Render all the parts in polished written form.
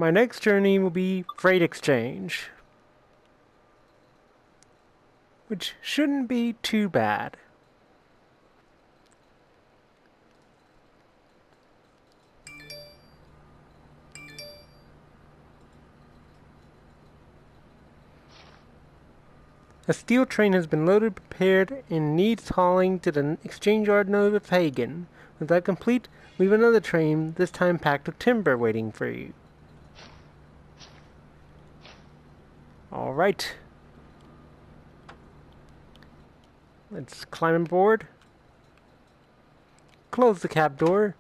My next journey will be freight exchange, which shouldn't be too bad. A steel train has been loaded, prepared, and needs hauling to the exchange yard north of Hagen. With that complete, we have another train, this time packed with timber, waiting for you. Alright. Let's climb aboard. Close the cab door.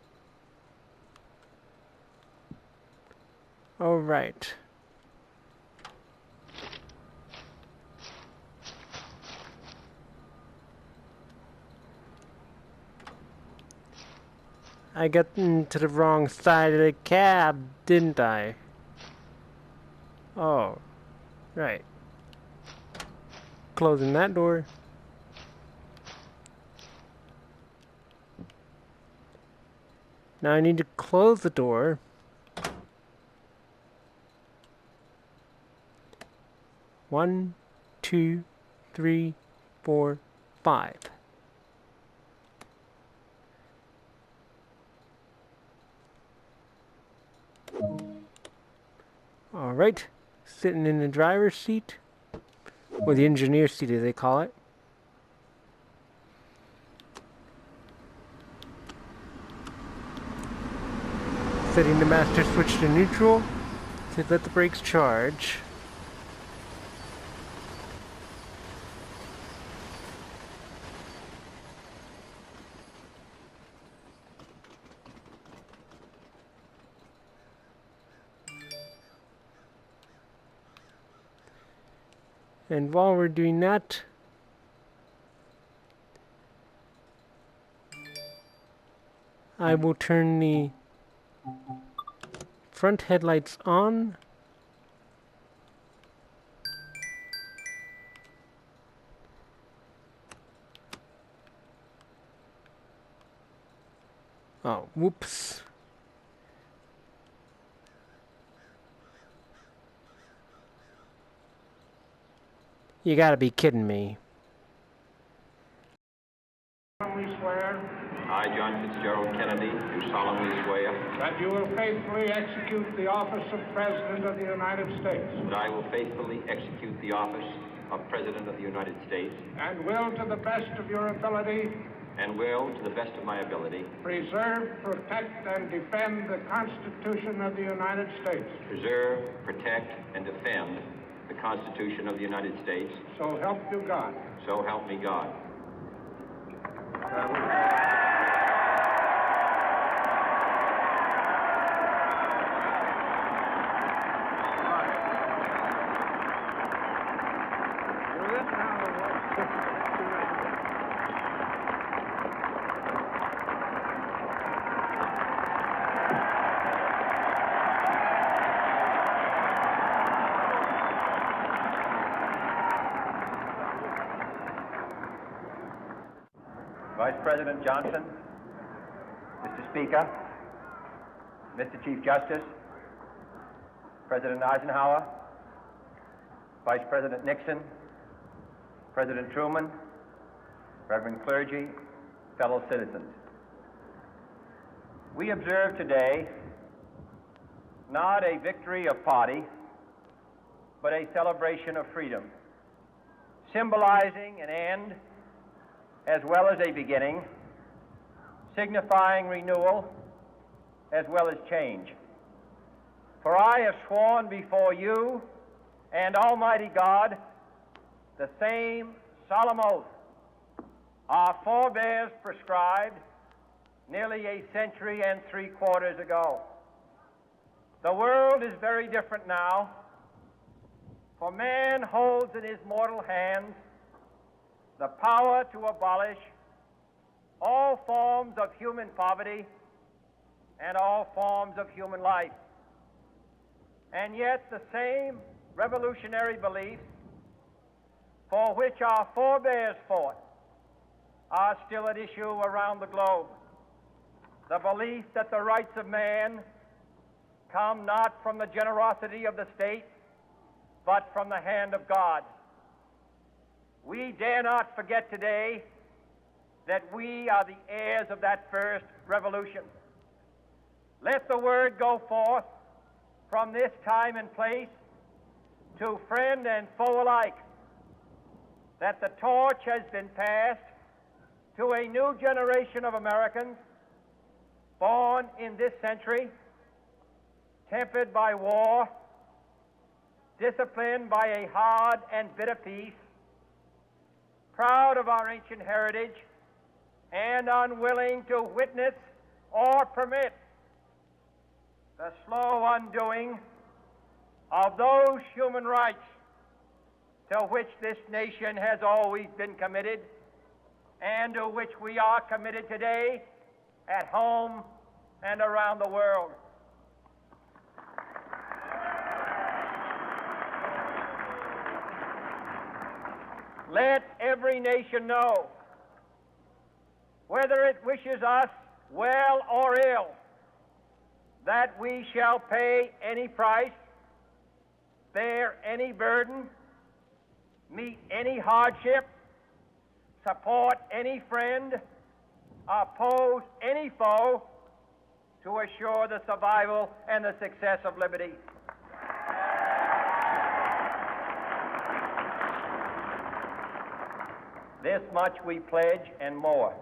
Alright. I got into the wrong side of the cab, didn't I? Oh, right. Closing that door. Now I need to close the door. One, two, three, four, five. Alright, sitting in the driver's seat, or the engineer's seat as they call it. Setting the master switch to neutral to let the brakes charge. And while we're doing that, I will turn the front headlights on. Oh, whoops. You gotta be kidding me. Solemnly swear I, John Fitzgerald Kennedy, do solemnly swear that you will faithfully execute the office of President of the United States that I will faithfully execute the office of President of the United States and will, to the best of your ability, and will, to the best of my ability, preserve, protect, and defend the Constitution of the United States. preserve, protect, and defend the Constitution of the United States. So help you God. So help me God. Vice President Johnson, Mr. Speaker, Mr. Chief Justice, President Eisenhower, Vice President Nixon, President Truman, Reverend clergy, fellow citizens. We observe today not a victory of party, but a celebration of freedom, symbolizing an end as well as a beginning, signifying renewal as well as change. For I have sworn before you and Almighty God the same solemn oath our forebears prescribed nearly a century and 3/4 ago. The world is very different now, for man holds in his mortal hands the power to abolish all forms of human poverty and all forms of human life. And yet the same revolutionary beliefs for which our forebears fought are still at issue around the globe. The belief that the rights of man come not from the generosity of the state, but from the hand of God. We dare not forget today that we are the heirs of that first revolution. Let the word go forth from this time and place to friend and foe alike that the torch has been passed to a new generation of Americans born in this century, tempered by war, disciplined by a hard and bitter peace, proud of our ancient heritage, and unwilling to witness or permit the slow undoing of those human rights to which this nation has always been committed and to which we are committed today at home and around the world. Let every nation know, whether it wishes us well or ill, that we shall pay any price, bear any burden, meet any hardship, support any friend, oppose any foe to assure the survival and the success of liberty. This much we pledge and more.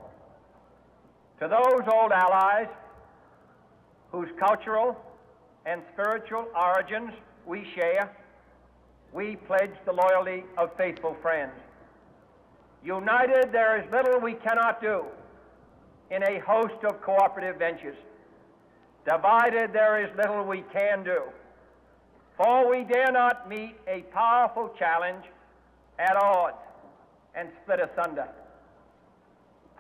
To those old allies whose cultural and spiritual origins we share, we pledge the loyalty of faithful friends. United, there is little we cannot do in a host of cooperative ventures. Divided, there is little we can do, for we dare not meet a powerful challenge at odds and split asunder.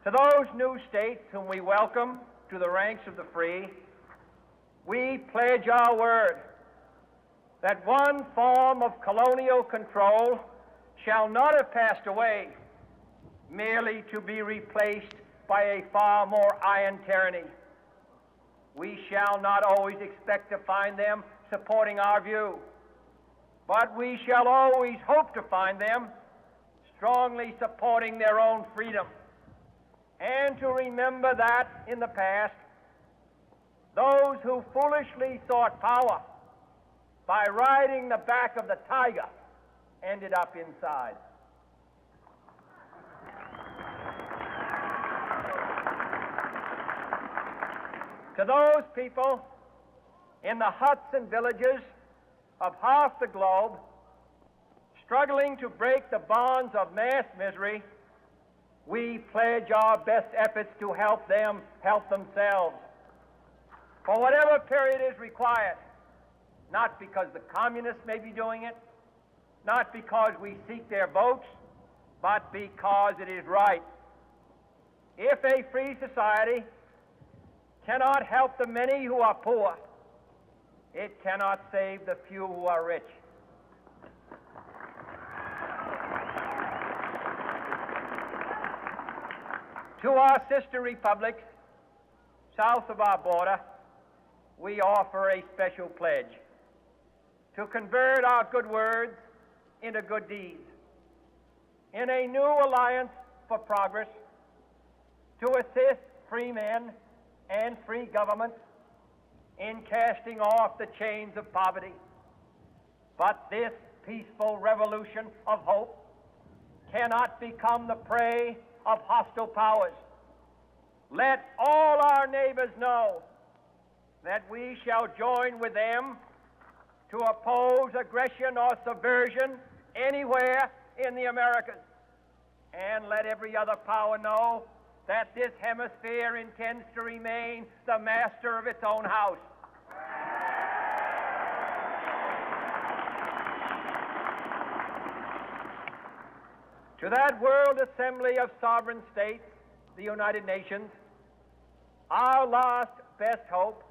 To those new states whom we welcome to the ranks of the free, we pledge our word that one form of colonial control shall not have passed away merely to be replaced by a far more iron tyranny. We shall not always expect to find them supporting our view, but we shall always hope to find them strongly supporting their own freedom, and to remember that in the past, those who foolishly sought power by riding the back of the tiger ended up inside. To those people in the huts and villages of half the globe struggling to break the bonds of mass misery, we pledge our best efforts to help them help themselves for whatever period is required, not because the communists may be doing it, not because we seek their votes, but because it is right. If a free society cannot help the many who are poor, it cannot save the few who are rich. To our sister republics south of our border, we offer a special pledge to convert our good words into good deeds, in a new alliance for progress, to assist free men and free governments in casting off the chains of poverty. But this peaceful revolution of hope cannot become the prey of hostile powers. Let all our neighbors know that we shall join with them to oppose aggression or subversion anywhere in the Americas. And let every other power know that this hemisphere intends to remain the master of its own house. To that World Assembly of Sovereign States, the United Nations, our last best hope,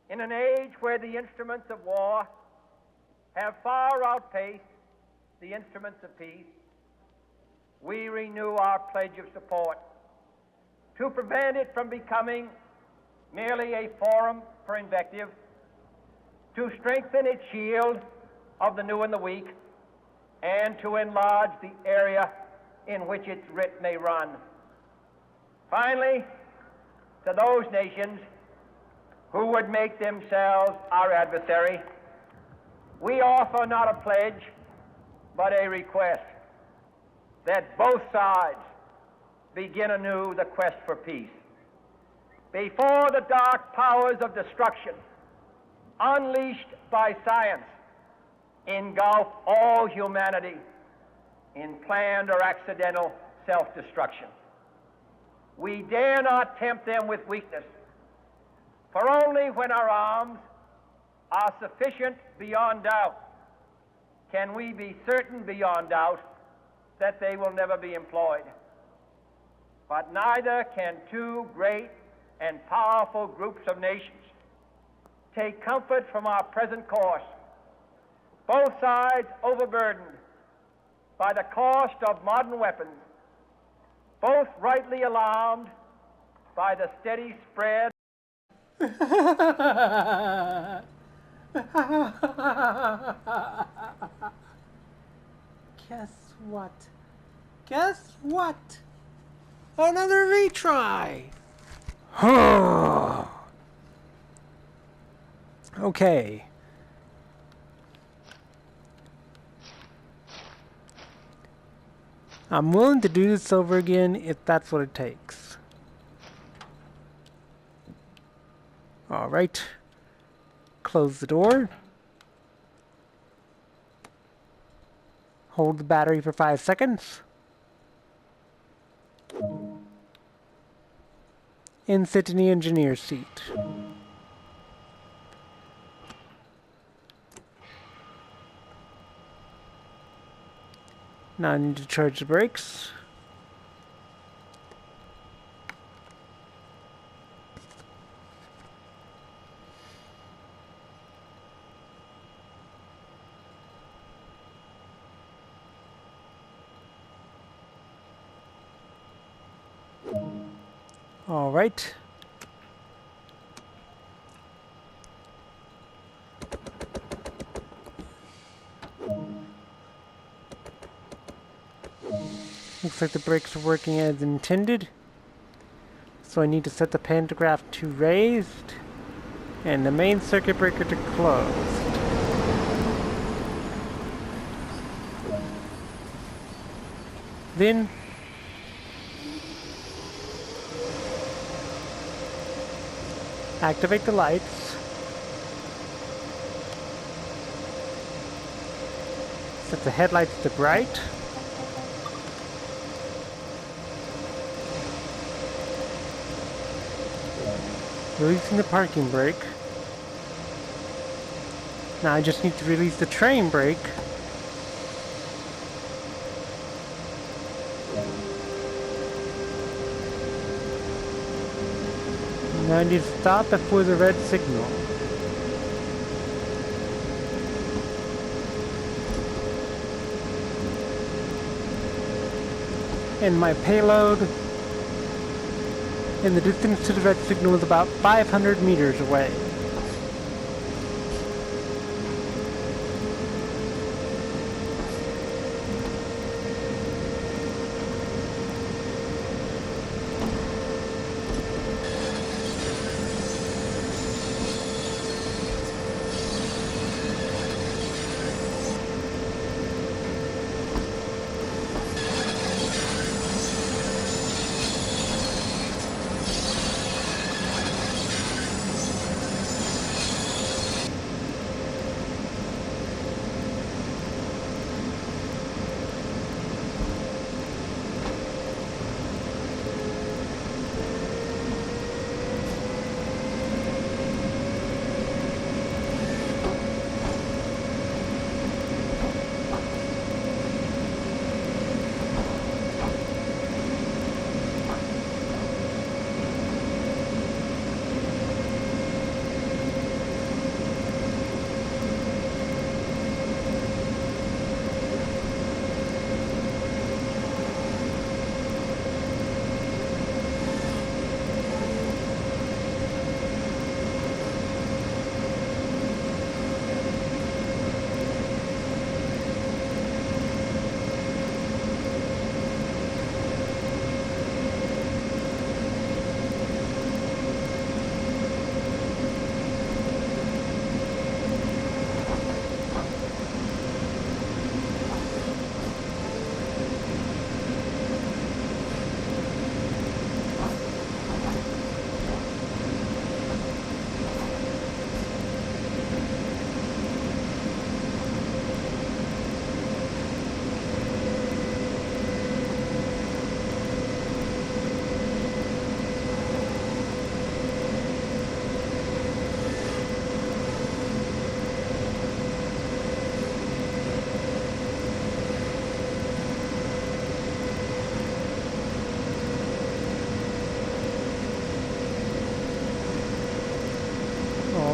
in an age where the instruments of war have far outpaced the instruments of peace, we renew our pledge of support to prevent it from becoming merely a forum for invective to strengthen its shield of the new and the weak, and to enlarge the area in which its writ may run. Finally, to those nations who would make themselves our adversary, we offer not a pledge, but a request that both sides begin anew the quest for peace. Before the dark powers of destruction, unleashed by science, engulf all humanity in planned or accidental self-destruction, we dare not tempt them with weakness, for only when our arms are sufficient beyond doubt can we be certain beyond doubt that they will never be employed. But neither can two great and powerful groups of nations take comfort from our present course, both sides overburdened by the cost of modern weapons, both rightly alarmed by the steady spread. Guess what? Guess what? Another retry! Okay. I'm willing to do this over again if that's what it takes. Alright. Close the door. Hold the battery for 5 seconds. And sit in the engineer's seat. Now I need to charge the brakes. All right. Looks like the brakes are working as intended. So I need to set the pantograph to raised and the main circuit breaker to closed. Then activate the lights. Set the headlights to bright. Releasing the parking brake. Now I just need to release the train brake. Now I need to stop before the red signal. And my payload and the distance to the red signal is about 500 meters away.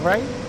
right?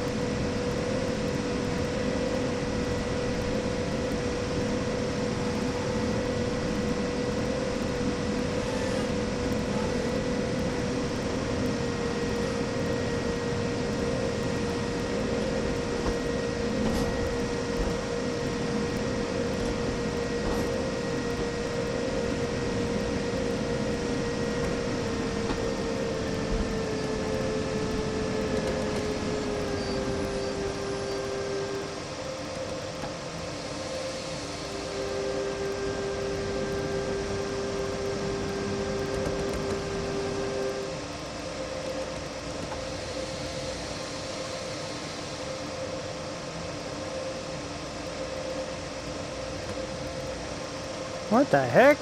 What the heck?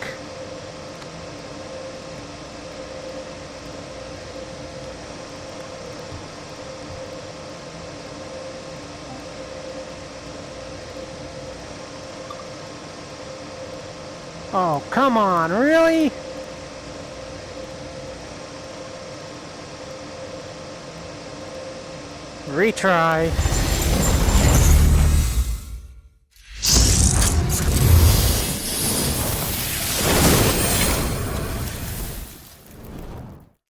Oh, come on, really? Retry.